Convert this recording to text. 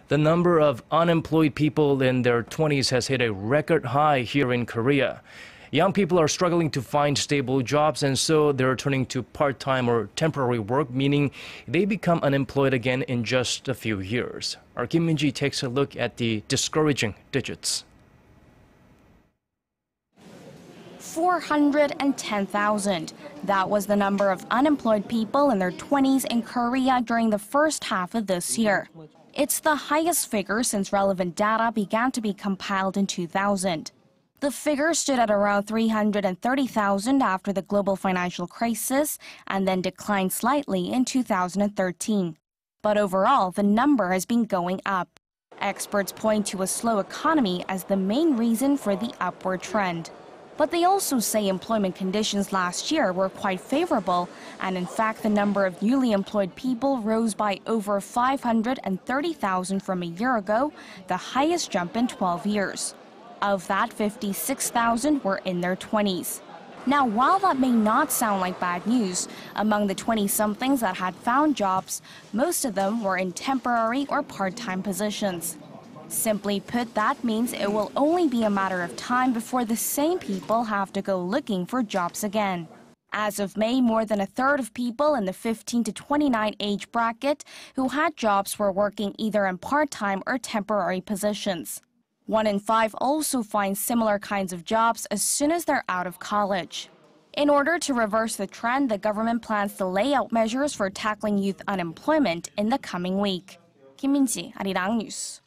The number of unemployed people in their 20s has hit a record high here in Korea. Young people are struggling to find stable jobs, and so they're turning to part-time or temporary work, meaning they become unemployed again in just a few years. Our Kim Min-ji takes a look at the discouraging digits. 410,000. That was the number of unemployed people in their 20s in Korea during the first half of this year. It's the highest figure since relevant data began to be compiled in 2000. The figure stood at around 330,000 after the global financial crisis and then declined slightly in 2013. But overall, the number has been going up. Experts point to a slow economy as the main reason for the upward trend. But they also say employment conditions last year were quite favorable, and in fact the number of newly employed people rose by over 530,000 from a year ago, the highest jump in 12 years. Of that, 56,000 were in their 20s. Now, while that may not sound like bad news, among the 20-somethings that had found jobs, most of them were in temporary or part-time positions. Simply put, that means it will only be a matter of time before the same people have to go looking for jobs again. As of May, more than a third of people in the 15 to 29 age bracket who had jobs were working either in part-time or temporary positions. 1 in 5 also find similar kinds of jobs as soon as they're out of college. In order to reverse the trend, the government plans to lay out measures for tackling youth unemployment in the coming week. Kim Min-ji, Arirang News.